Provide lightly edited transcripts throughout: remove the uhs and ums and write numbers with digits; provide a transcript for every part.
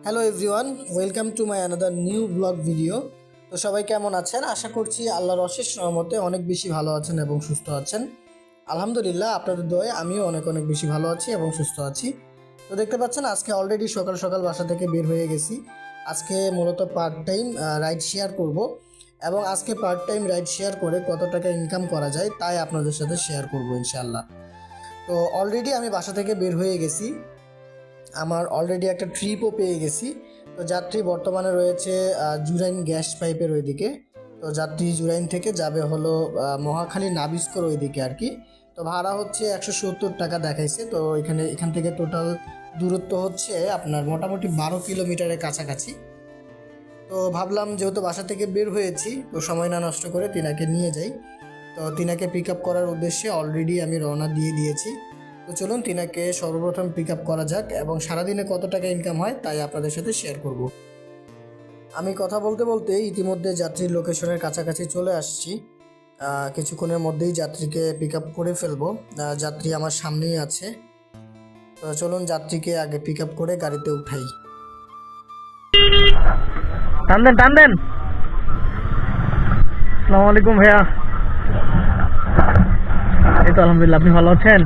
Hello everyone, welcome to my another new blog video. তো সবাই কেমন আছেন? আশা করছি আল্লাহর অশেষ রহমতে অনেক বেশি ভালো আছেন এবং সুস্থ আছেন। আলহামদুলিল্লাহ, আপনাদের দোয়ায় আমিও অনেক অনেক বেশি ভালো আছি এবং সুস্থ আছি। তো দেখতে পাচ্ছেন আজকে অলরেডি সকাল সকাল বাসা থেকে বের হয়ে গেছি। আজকে মূলত পার্ট টাইম রাইড শেয়ার করব এবং আজকে পার্ট টাইম রাইড শেয়ার করে কত টাকা ইনকাম করা যায় তাই আপনাদের সাথে শেয়ার করব ইনশাআল্লাহ। তো অলরেডি আমি বাসা থেকে বের হয়ে গেছি, আমার অলরেডি একটা ট্রিপও পেয়ে গেছি। তো যাত্রী বর্তমানে রয়েছে জুরাইন গ্যাস পাইপের ওইদিকে। তো যাত্রী জুরাইন থেকে যাবে হলো মহাখালী নাবিস্কর ওইদিকে আর কি। তো ভাড়া হচ্ছে 170 টাকা দেখাইছে। তো এখান থেকে টোটাল দূরত্ব হচ্ছে আপনার মোটামুটি 12 কিলোমিটারের কাছাকাছি। তো ভাবলাম যেহেতু বাসা থেকে বের হয়েছি, তো সময় না নষ্ট করে তিনাকে নিয়ে যাই। তো তিনাকে পিক আপ করার উদ্দেশ্যে অলরেডি আমি রওনা দিয়ে দিয়েছি। তো চলুন তিনাকে সর্বপ্রথম পিক আপ করা যাক এবং সারাদিনে কত টাকা ইনকাম হয় তাই আপনাদের সাথে শেয়ার করব। আমি কথা বলতে বলতে ইতিমধ্যে যাত্রীর লোকেশনের কাছাকাছি চলে আসছি। কিছুক্ষণের মধ্যেই যাত্রীকে পিক আপ করে ফেলবো। যাত্রী আমার সামনেই আছে। তো চলুন যাত্রীকে আগে পিক আপ করে গাড়িতে উঠাই। টান দেন টান দেন। আসসালামু আলাইকুম ভাইয়া। এই তো আলহামদুলিল্লাহ, আপনি ভালো আছেন?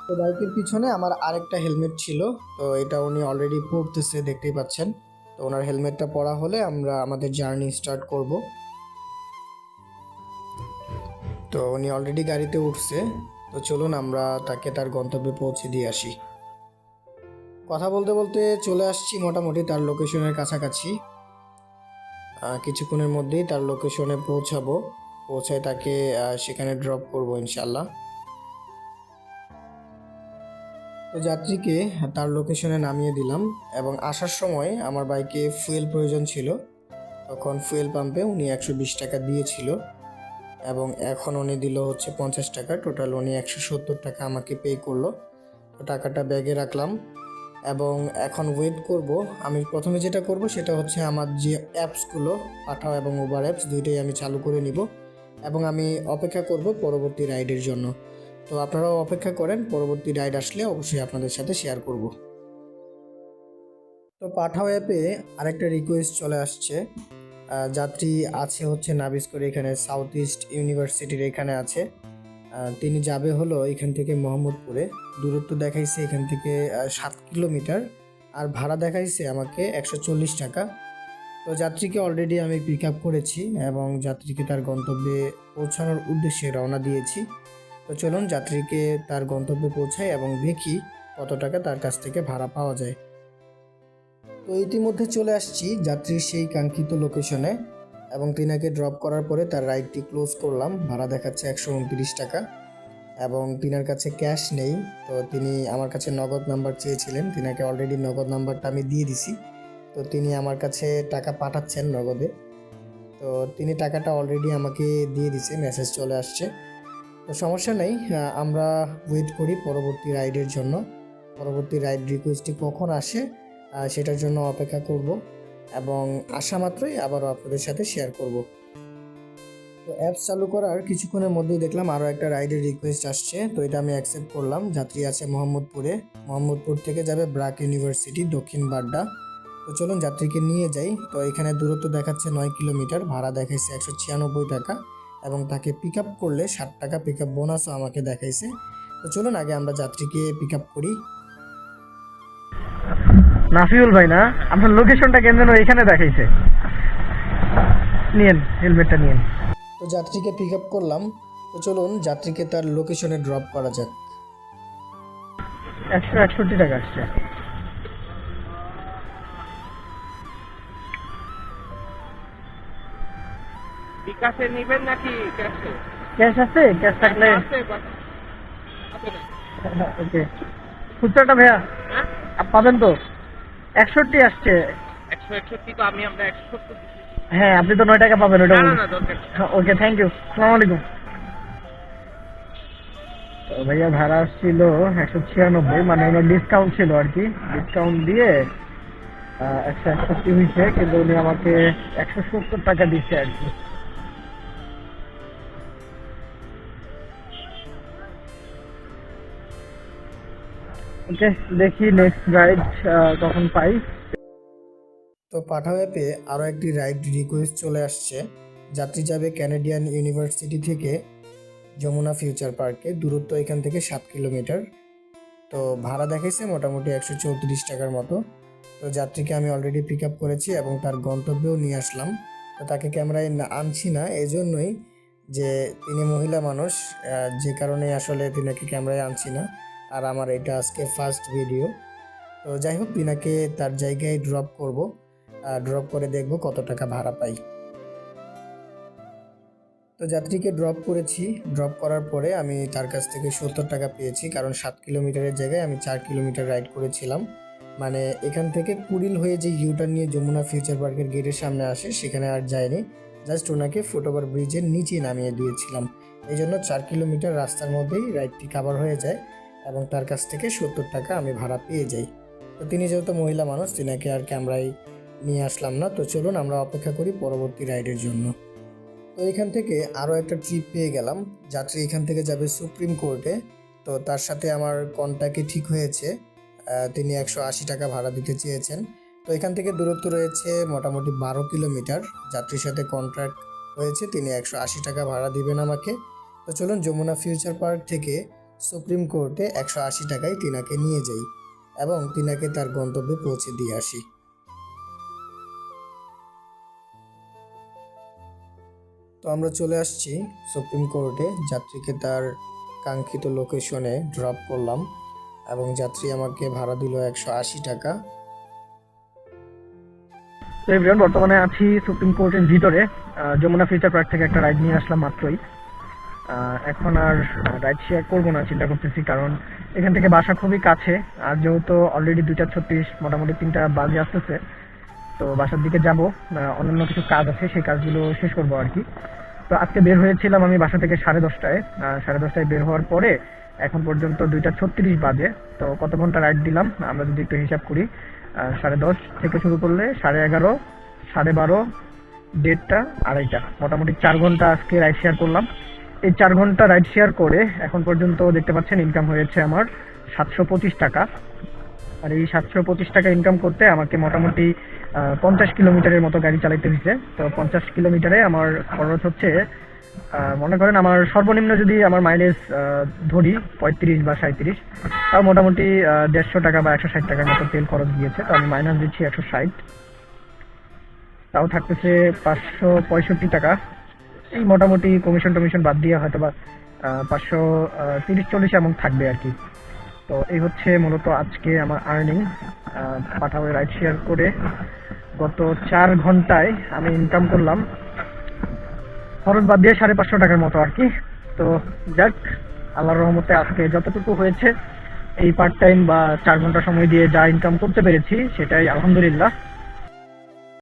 তো বাইকের পিছনে আমার আরেকটা হেলমেট ছিল, তো এটা উনি অলরেডি পরতেছে, দেখতেই পাচ্ছেন। তো ওনার হেলমেটটা পরা হলে আমরা আমাদের জার্নি স্টার্ট করব। তো উনি অলরেডি গাড়িতে উঠছে। তো চলুন আমরা তাকে তার গন্তব্যে পৌঁছে দিয়ে আসি। কথা বলতে বলতে চলে আসছি মোটামুটি তার লোকেশনের কাছাকাছি। কিছুক্ষণের মধ্যেই তার লোকেশনে পৌঁছাবো। পৌঁছায় তাকে সেখানে ড্রপ করব ইনশাল্লাহ। তো যাত্রীকে তার লোকেশনে নামিয়ে দিলাম এবং আসার সময় আমার বাইকে ফুয়েল প্রয়োজন ছিল। তখন ফুয়েল পাম্পে উনি 120 টাকা দিয়েছিল এবং এখন উনি দিল হচ্ছে 50 টাকা। টোটাল উনি 170 টাকা আমাকে পে করলো। তো টাকাটা ব্যাগে রাখলাম এবং এখন ওয়েট করব। আমি প্রথমে যেটা করব সেটা হচ্ছে আমার যে অ্যাপসগুলো পাঠাও এবং উবার অ্যাপস দুইটাই আমি চালু করে নিব এবং আমি অপেক্ষা করব পরবর্তী রাইডের জন্য। তো আপনারাও অপেক্ষা করেন, পরবর্তী রাইড আসলে অবশ্যই আপনাদের সাথে শেয়ার করব। তো পাঠাও অ্যাপে আরেকটা রিকোয়েস্ট চলে আসছে। যাত্রী আছে হচ্ছে নাবিস্কর, এখানে সাউথ ইস্ট ইউনিভার্সিটির এখানে আছে। তিনি যাবে হলো এখান থেকে মোহাম্মদপুরে। দূরত্ব দেখাইছে এখান থেকে 7 কিলোমিটার আর ভাড়া দেখাইছে আমাকে 140 টাকা। তো যাত্রীকে অলরেডি আমি পিক আপ করেছি এবং যাত্রীকে তার গন্তব্যে পৌঁছানোর উদ্দেশ্যে রওনা দিয়েছি। তো চলুন যাত্রীকে তার গন্তব্যে পৌঁছাই এবং দেখি কত টাকা তার কাছ থেকে ভাড়া পাওয়া যায়। তো ইতিমধ্যে চলে আসছি যাত্রীর সেই কাঙ্ক্ষিত লোকেশনে এবং তিনাকে ড্রপ করার পরে তার রাইডটি ক্লোজ করলাম। ভাড়া দেখাচ্ছে 129 টাকা এবং তিনার কাছে ক্যাশ নেই। তো তিনি আমার কাছে নগদ নাম্বার চেয়েছিলেন, তিনাকে অলরেডি নগদ নাম্বারটা আমি দিয়ে দিছি। তো তিনি আমার কাছে টাকা পাঠাচ্ছেন নগদে। তো তিনি টাকাটা অলরেডি আমাকে দিয়ে দিছে, মেসেজ চলে আসছে। তো সমস্যা নেই, আমরা ওয়েট করি পরবর্তী রাইডের জন্য। পরবর্তী রাইড রিকোয়েস্টটি কখন আসে সেটার জন্য অপেক্ষা করব এবং আসা মাত্রই আবারও আপনাদের সাথে শেয়ার করব। তো অ্যাপস চালু করার কিছুক্ষণের মধ্যেই দেখলাম আরও একটা রাইডের রিকোয়েস্ট আসছে। তো এটা আমি অ্যাকসেপ্ট করলাম। যাত্রী আছে মোহাম্মদপুরে, মোহাম্মদপুর থেকে যাবে ব্রাক ইউনিভার্সিটি দক্ষিণ বাড্ডা। তো চলুন যাত্রীকে নিয়ে যাই। তো এখানে দূরত্ব দেখাচ্ছে 9 কিলোমিটার, ভাড়া দেখাইছে 196 টাকা এবং তাকে পিক আপ করলে 60 টাকা পিক আপ বোনাসও আমাকে দেখাইছে। তো চলুন আগে আমরা যাত্রীকে পিক আপ করি। নাফিউল ভাই না? আপনার লোকেশনটা কেন যেন এখানে দেখাইছে। নিয়েন হেলমেটটা নিয়েন। তো যাত্রীকে পিক আপ করলাম। তো চলুন যাত্রীকে তার লোকেশনে ড্রপ করা যাক। 161 টাকা আসছে। বিকাশে নেবেন নাকি ক্যাশে? ক্যাশ আছে? ক্যাশ থাকলে ওকে। খুচরাটা ভাইয়া হ্যাঁ পাবেন তো? 61 আসছে। 161 তো আমরা 170 দিচ্ছি। হ্যাঁ, আপনি তো 9 টাকা পাবেন ওটা। না দরকার নেই। ওকে, থ্যাংক ইউ। আসসালামু আলাইকুম। তো ভাইয়া ভাড়া আসছিল 196, মানে ওনার ডিসকাউন্ট ছিল আর কি। ডিসকাউন্ট দিয়ে 161 হয়েছে, কিন্তু উনি আমাকে 170 টাকা দিচ্ছে আর কি। ওকে, দেখি নেক্সট রাইড কখন পাই। তো পাঠাও অ্যাপে আরও একটি রাইড রিকোয়েস্ট চলে আসছে। যাত্রী যাবে ক্যানাডিয়ান ইউনিভার্সিটি থেকে যমুনা ফিউচার পার্কে, দূরত্ব এখান থেকে 7 কিলোমিটার। তো ভাড়া দেখাইছে মোটামুটি 134 টাকার মতো। তো যাত্রীকে আমি অলরেডি পিক আপ করেছি এবং তার গন্তব্যেও নিয়ে আসলাম। তো তাকে ক্যামেরায় আনছি না এজন্যই যে তিনি মহিলা মানুষ, যে কারণে আসলে তিনাকে ক্যামেরায় আনছি না। আর আমার এটা আজকে ফার্স্ট ভিডিও। তো যাই হোক, তিনাকে তার জায়গায় ড্রপ করব, ড্রপ করে দেখব কত টাকা ভাড়া পাই। তো যাত্রীকে ড্রপ করেছি। ড্রপ করার পরে আমি তার কাছ থেকে 70 টাকা পেয়েছি, কারণ 7 কিলোমিটারের জায়গায় আমি 4 কিলোমিটার রাইড করেছিলাম। মানে এখান থেকে কুড়িল হয়ে যে ইউটার্ন নিয়ে যমুনা ফিউচার পার্কের গেটের সামনে আসে সেখানে আর যায়নি, জাস্ট ওনাকে ফুটওভার ব্রিজের নিচে নামিয়ে দিয়েছিলাম। এই জন্য 4 কিলোমিটার রাস্তার মধ্যেই রাইডটি কাভার হয়ে যায় এবং তার কাছ থেকে 70 টাকা আমি ভাড়া পেয়ে যাই। তো তিনি যেহেতু মহিলা মানুষ, তিনাকে আর ক্যামেরায় নিয়ে আসলাম না। তো চলুন আমরা অপেক্ষা করি পরবর্তী রাইডের জন্য। তো এখান থেকে আরও একটা ট্রিপ পেয়ে গেলাম। যাত্রী এখান থেকে যাবে সুপ্রিম কোর্টে। তো তার সাথে আমার কন্ট্যাক্টে ঠিক হয়েছে, তিনি 180 টাকা ভাড়া দিতে চেয়েছেন। তো এখান থেকে দূরত্ব রয়েছে মোটামুটি 12 কিলোমিটার। যাত্রীর সাথে কন্ট্রাক্ট হয়েছে, তিনি 180 টাকা ভাড়া দিবেন আমাকে। তো চলুন যমুনা ফিউচার পার্ক থেকে সুপ্রিম কোর্টে 180 টাকায় তিনাকে নিয়ে যাই এবং তিনাকে তার গন্তব্যে পৌঁছে দিয়ে আসি। তো আমরা চলে আসছি সুপ্রিম কোর্টে। যাত্রীকে তার কাঙ্ক্ষিত লোকেশনে ড্রপ করলাম এবং যাত্রী আমাকে ভাড়া দিল 180 টাকা। তো এভরিওয়ান, বর্তমানে আছি সুপ্রিম কোর্টের ভিতরে। যমুনা ফিউচার পার্ক থেকে একটা রাইড নিয়ে আসলাম মাত্রই। এখন আর রাইড শেয়ার করবো না চিন্তা করতেছি, কারণ এখান থেকে বাসা খুবই কাছে। আর যেহেতু অলরেডি 2:36, মোটামুটি 3টা বাজে আসতেছে, তো বাসার দিকে যাব। অন্যান্য কিছু কাজ আছে, সেই কাজগুলো শেষ করবো আর কি। তো আজকে বের হয়েছিলাম আমি বাসা থেকে 10:30টায়। 10:30টায় বের হওয়ার পরে এখন পর্যন্ত 2:36 বাজে। তো কত ঘন্টা রাইড দিলাম আমরা যদি একটু হিসাব করি, 10:30 থেকে শুরু করলে 11:30, 12:30, 1:30, 2:30, মোটামুটি 4 ঘন্টা আজকে রাইড শেয়ার করলাম। এই 4 ঘন্টা রাইড শেয়ার করে এখন পর্যন্ত দেখতে পাচ্ছেন ইনকাম হয়েছে আমার 725 টাকা। আর এই 725 টাকা ইনকাম করতে আমাকে মোটামুটি 50 কিলোমিটারের মতো গাড়ি চালাইতে হয়েছে। তো 50 কিলোমিটারে আমার খরচ হচ্ছে, মনে করেন আমার সর্বনিম্ন যদি আমার মাইলেজ ধরি 35 বা 37, তাও মোটামুটি 150 টাকা বা 160 টাকার মতো তেল খরচ গিয়েছে। তো আমি মাইনাস দিচ্ছি 160, তাও থাকতেছে 565 টাকা। এই মোটামুটি কমিশন টমিশন বাদ দিয়ে হয়তো বা 530-40 এমন থাকবে আর কি। তো এই হচ্ছে মূলত আজকে আমার আর্নিং। পাঠাও রাইড শেয়ার করে গত 4 ঘন্টায় আমি ইনকাম করলাম খরচ বাদ দিয়ে 550 টাকার মতো আর কি। তো যাক, আল্লাহর রহমতে আজকে যতটুকু হয়েছে এই পার্ট টাইম বা 4 ঘন্টা সময় দিয়ে যা ইনকাম করতে পেরেছি সেটাই আলহামদুলিল্লাহ।